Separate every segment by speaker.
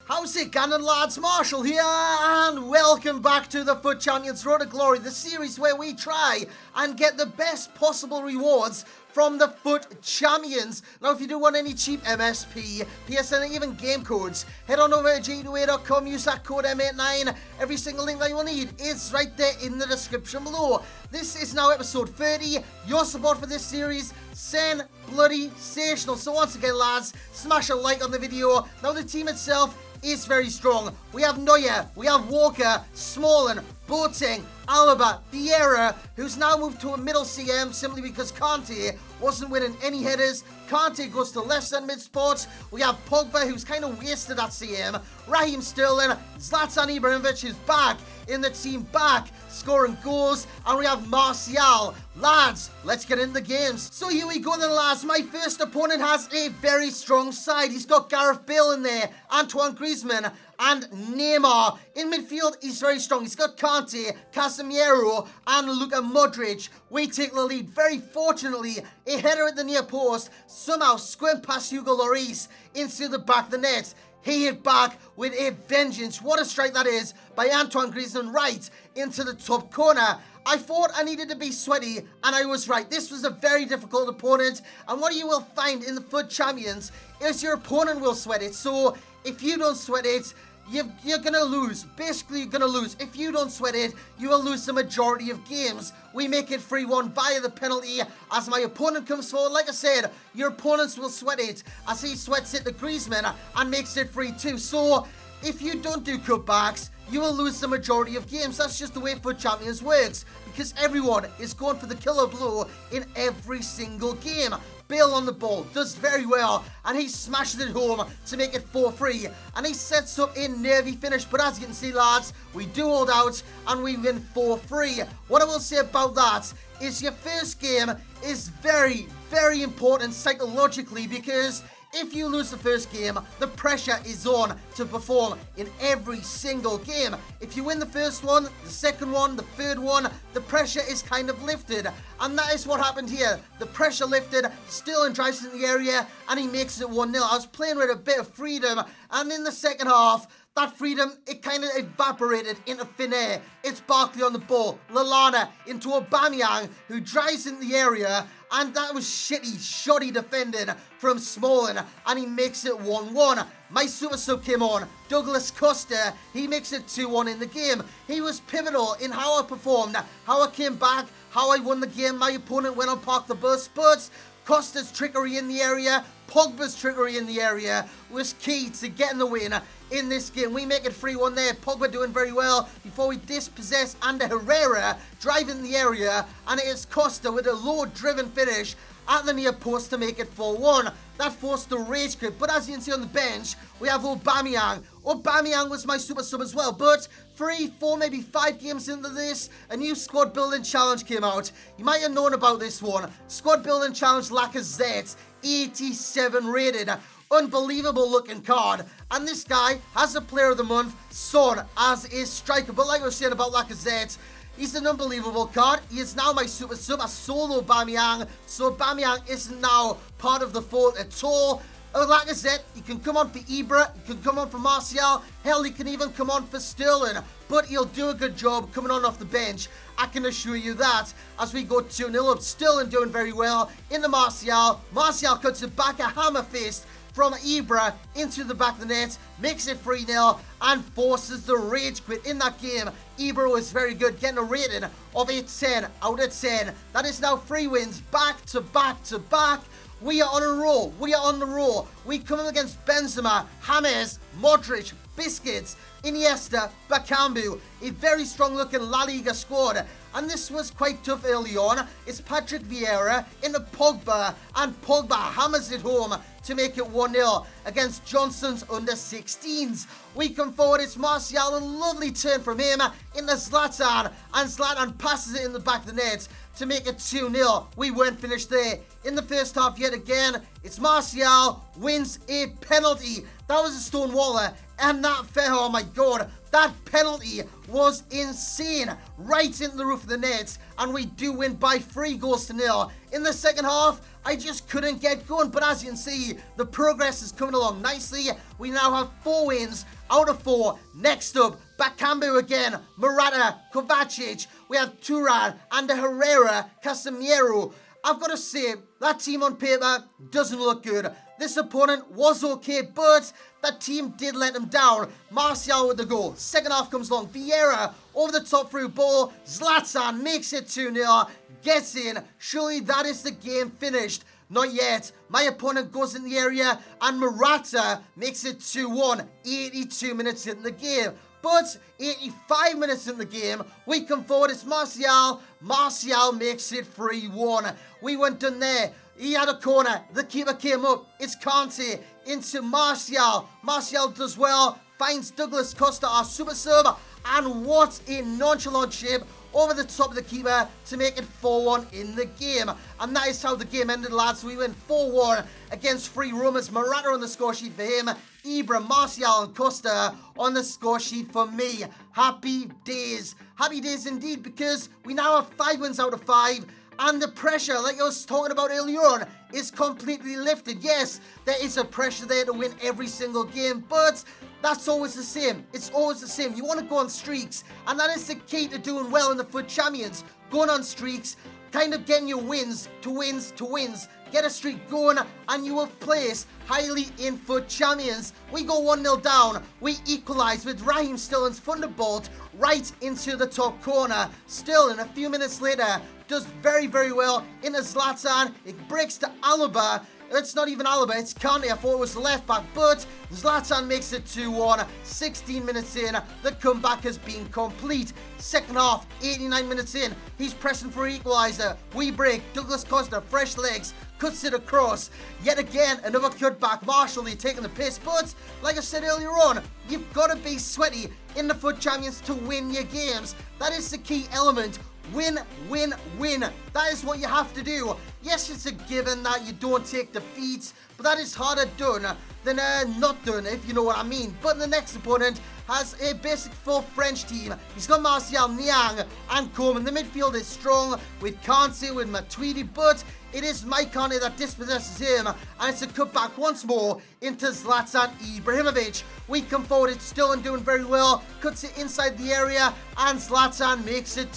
Speaker 1: How's it going, lads? Marshall here, and welcome back to the FUT Champions Road to Glory, the series where we try and get the best possible rewards from the FUT Champions. Now, if you do want any cheap MSP, PSN, and even game codes, head on over to g2a.com, use that code M89. Every single link that you will need is right there in the description below. This is now episode 30. Your support for this series, sen bloody sensational. So once again, lads, smash a like on the video. Now, the team itself is very strong. We have Neuer, we have Walker, Smalling, Boateng, Alaba, Vieira, who's now moved to a middle CM simply because Kante wasn't winning any headers. Kante goes to left centre mid spots. We have Pogba, who's kind of wasted that CM. Raheem Sterling, Zlatan Ibrahimovic, who's back in the team, back scoring goals, and we have Martial. Lads, let's get into the games. So here we go then, lads. My first opponent has a very strong side. He's got Gareth Bale in there, Antoine Griezmann, and Neymar. In midfield, he's very strong. He's got Kante, Casemiro, and Luka Modric. We take the lead. Very fortunately, a header at the near post somehow squint past Hugo Lloris into the back of the net. He hit back with a vengeance. What a strike that is by Antoine Griezmann right into the top corner. I thought I needed to be sweaty, and I was right. This was a very difficult opponent, and what you will find in the FUT Champions is your opponent will sweat it. So if you don't sweat it, you're going to lose. Basically, you're going to lose. If you don't sweat it, you will lose the majority of games. We make it 3-1 via the penalty as my opponent comes forward. Like I said, your opponents will sweat it as he sweats it to Griezmann and makes it 3-2. So if you don't do cutbacks, you will lose the majority of games. That's just the way FUT Champions works, because everyone is going for the killer blow in every single game. Bale on the ball, does very well, and he smashes it home to make it 4-3, and he sets up a nervy finish. But as you can see, lads, we do hold out and we win 4-3. What I will say about that is your first game is very, very important psychologically, because if you lose the first game, the pressure is on to perform in every single game. If you win the first one, the second one, the third one, the pressure is kind of lifted. And that is what happened here. The pressure lifted, Sterling drives in the area, and he makes it 1-0. I was playing with a bit of freedom, and in the second half, that freedom, it kind of evaporated into thin air. It's Barkley on the ball, Lallana into Aubameyang, who drives in the area, and that was shoddy defending from Smalling, and he makes it 1-1. My super sub came on, Douglas Costa. He makes it 2-1 in the game. He was pivotal in how I performed, how I came back, how I won the game. My opponent went on park the bus, but Costa's trickery in the area, Pogba's trickery in the area was key to getting the win in this game. We make it 3-1 there. Pogba doing very well before we dispossess Ander Herrera, driving the area, and it is Costa with a low-driven finish at the near post to make it 4-1. That forced the rage quit, but as you can see on the bench, we have Aubameyang. Aubameyang was my super sub as well, but 3, 4, maybe 5 games into this, a new squad building challenge came out. You might have known about this one. Squad building challenge Lacazette, 87 rated. Unbelievable looking card, and this guy has a player of the month, Son, as his striker. But like I was saying about Lacazette, he's an unbelievable card. He is now my super sub. I sold Aubameyang, so Aubameyang isn't now part of the fold at all. Lacazette, he can come on for Ibra, he can come on for Martial, hell, he can even come on for Sterling, but he'll do a good job coming on off the bench. I can assure you that. As we go 2-0 up, Sterling doing very well into Martial. Martial cuts it back, a hammer fist from Ibra into the back of the net, makes it 3-0, and forces the rage quit in that game. Ibra was very good, getting a rating of a 10 out of 10. That is now 3 wins back to back to back. We are on a roll. We are on the roll. We come up against Benzema, James, Modric, Biscuits, Iniesta, Bakambu, a very strong looking La Liga squad. And this was quite tough early on. It's Patrick Vieira into Pogba, and Pogba hammers it home to make it 1-0 against Johnson's under-16s. We come forward, it's Martial, a lovely turn from him into Zlatan, and Zlatan passes it in the back of the net to make it 2-0. We weren't finished there. In the first half yet again, it's Martial wins a penalty. That was a Stonewaller And that fell, oh my god, that penalty was insane. Right into the roof of the net, and we do win by 3-0. In the second half, I just couldn't get going, but as you can see, the progress is coming along nicely. We now have 4 wins out of 4. Next up, Bakambu again, Morata, Kovacic. We have Turan and Herrera, Casemiro. I've got to say, that team on paper doesn't look good. This opponent was okay, but that team did let him down. Martial with the goal. Second half comes along. Vieira over the top through ball. Zlatan makes it 2-0. Gets in. Surely that is the game finished. Not yet. My opponent goes in the area and Morata makes it 2-1. 82 minutes in the game. But 85 minutes in the game, we come forward. It's Martial. Martial makes it 3-1. We weren't done there. He had a corner. The keeper came up. It's Kante into Martial. Martial does well. Finds Douglas Costa, our super sub. And what a nonchalant shape over the top of the keeper to make it 4-1 in the game. And that is how the game ended, lads. We win 4-1 against 3 Romans. Morata on the score sheet for him. Ibra, Martial and Costa on the score sheet for me. Happy days. Happy days indeed, because we now have 5 wins out of 5. And the pressure, like I was talking about earlier on, is completely lifted. Yes, there is a pressure there to win every single game, but that's always the same. It's always the same. You want to go on streaks, and that is the key to doing well in the FUT Champions. Going on streaks, kind of getting your wins to wins to wins. Get a streak going, and you will place highly in FUT Champions. We go 1-0 down. We equalise with Raheem Sterling's thunderbolt right into the top corner. Sterling, a few minutes later, does very, very well into Zlatan. It breaks to Alaba. It's not even Alaba, it's Kante. I thought it was the left back, but Zlatan makes it 2-1. 16 minutes in, the comeback has been complete. Second half, 89 minutes in, he's pressing for equaliser. We break, Douglas Costa, fresh legs, cuts it across. Yet again, another cutback. Marshall, they're taking the piss, but like I said earlier on, you've got to be sweaty in the FUT Champions to win your games. That is the key element. Win, win, win. That is what you have to do. Yes, it's a given that you don't take defeats, but that is harder done than not done, if you know what I mean. But the next opponent has a basic full French team. He's got Martial, Niang, and Coleman. The midfield is strong with Kante, with Matuidi, but it is Mike Kante that dispossesses him, and it's a cutback once more into Zlatan Ibrahimovic. We come forward, it's Sterling doing very well, cuts it inside the area, and Zlatan makes it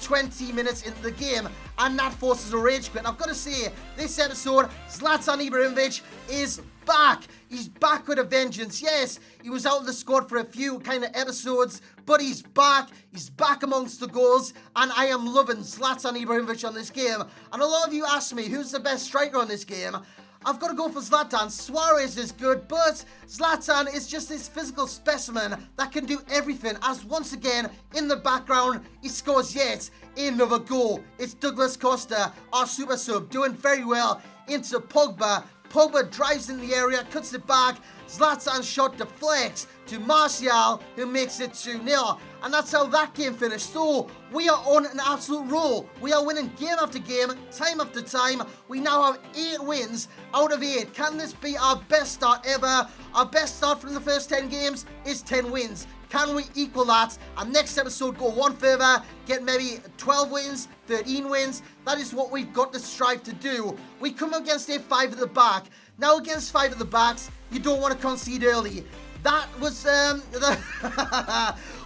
Speaker 1: 20 minutes into the game, and that forces a rage quit. I've got to say, this episode, Zlatan Ibrahimovic is back. He's back with a vengeance. Yes, he was out of the squad for a few kind of episodes, but he's back. He's back amongst the goals, and I am loving Zlatan Ibrahimovic on this game. And a lot of you ask me, who's the best striker on this game? I've got to go for Zlatan. Suarez is good, but Zlatan is just this physical specimen that can do everything, as once again, in the background, he scores yet another goal. It's Douglas Costa, our super sub, doing very well into Pogba. Pogba drives in the area, cuts it back. Zlatan's shot deflects to Martial, who makes it 2-0. And that's how that game finished. So, we are on an absolute roll. We are winning game after game, time after time. We now have 8 wins out of 8. Can this be our best start ever? Our best start from the first 10 games is 10 wins. Can we equal that? And next episode, go one further, get maybe 12 wins, 13 wins. That is what we've got to strive to do. We come against a 5 at the back. Now against 5 at the backs, you don't want to concede early. That was,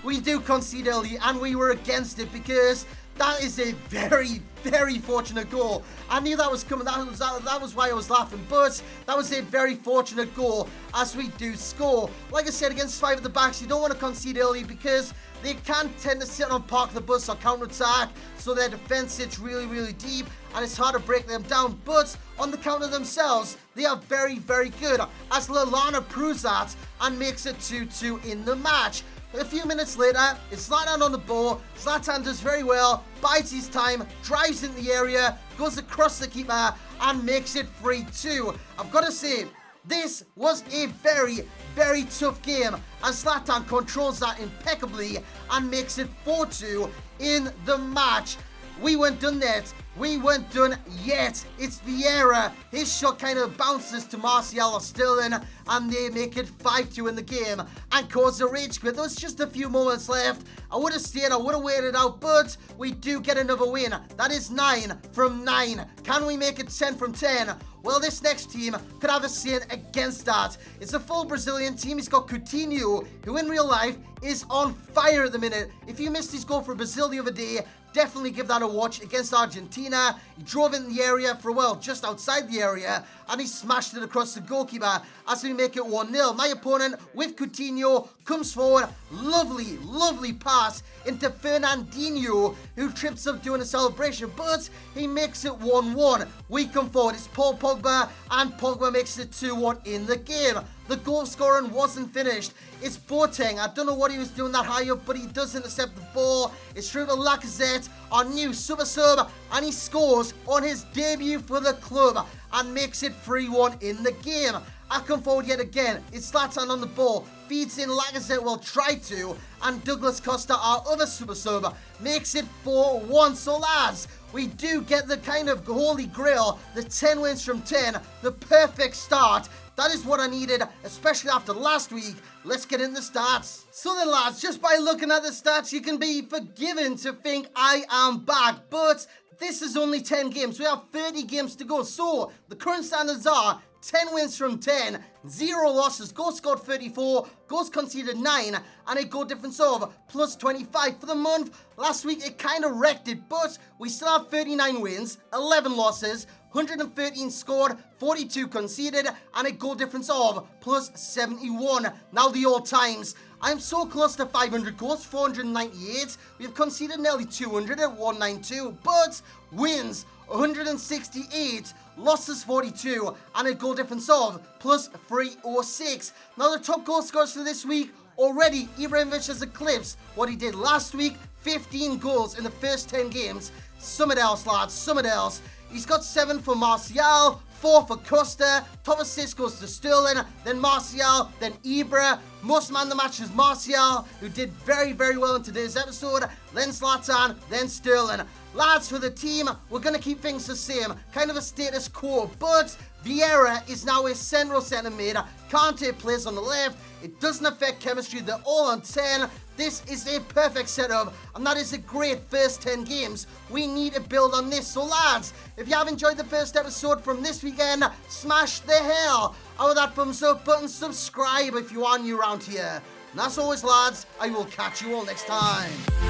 Speaker 1: we do concede early, and we were against it because that is a very, very fortunate goal. I knew that was coming. That was why I was laughing. But that was a very fortunate goal as we do score. Like I said, against 5 at the backs, you don't want to concede early because they can tend to sit on park the bus or counter-attack, so their defense sits really, really deep, and it's hard to break them down. But on the counter themselves, they are very, very good, as Lallana proves that and makes it 2-2 in the match. A few minutes later, it's Zlatan on the ball. Zlatan does very well, bides his time, drives in the area, goes across the keeper, and makes it 3-2. I've got to say, this was a very, very tough game, and Zlatan controls that impeccably and makes it 4-2 in the match. We weren't done yet. we weren't done yet. It's Vieira. His shot kind of bounces to Martial or Sterling, and they make it 5-2 in the game and cause a rage quit. There was just a few moments left. I would have stayed, I would have waited out, but we do get another win. That is 9 from 9. Can we make it 10 from 10? Well, this next team could have a sin against that. It's a full Brazilian team. He's got Coutinho, who in real life is on fire at the minute. If you missed his goal for Brazil the other day, definitely give that a watch against Argentina. He drove in the area for, well, just outside the area, and he smashed it across the goalkeeper as we make it 1-0. My opponent, with Coutinho, comes forward. Lovely, lovely pass into Fernandinho, who trips up doing a celebration, but he makes it 1-1. We come forward. It's Paul Pogba, and Pogba makes it 2-1 in the game. The goal scoring wasn't finished. It's Boateng. I don't know what he was doing that high up, but he does intercept the ball. It's through to Lacazette, our new super sub, and he scores on his debut for the club and makes it 3-1 in the game. I come forward yet again. It's Zlatan on the ball, feeds in Lacazette, will try to, and Douglas Costa, our other super sub, makes it 4-1. So lads, we do get the kind of holy grail, the 10 wins from 10, the perfect start. That is what I needed, especially after last week. Let's get into the stats. So then lads, just by looking at the stats, you can be forgiven to think I am back, but this is only 10 games. We have 30 games to go. So the current standards are 10 wins from 10, 0 losses, goals scored 34, goals conceded 9, and a goal difference of plus 25 for the month. Last week it kind of wrecked it, but we still have 39 wins, 11 losses, 113 scored, 42 conceded, and a goal difference of plus 71. Now the all times. I'm so close to 500 goals, 498. We've conceded nearly 200 at 192, but wins 168, losses 42, and a goal difference of plus 306. Now the top goal scorers for this week, already Ibrahimovic has eclipsed what he did last week, 15 goals in the first 10 games. Summit else, lads, summit else. He's got 7 for Martial, 4 for Costa. Top assist goes to Sterling, then Martial, then Ibra. Most man of the match is Martial, who did very, very well in today's episode. Then Zlatan, then Sterling. Lads, for the team, we're going to keep things the same. Kind of a status quo, but Vieira is now a central centre mid. Kante plays on the left. It doesn't affect chemistry. They're all on 10. This is a perfect setup, and that is a great first 10 games. We need to build on this. So lads, if you have enjoyed the first episode from this weekend, smash the hell out of that thumbs up button. Subscribe if you are new around here. And as always lads, I will catch you all next time.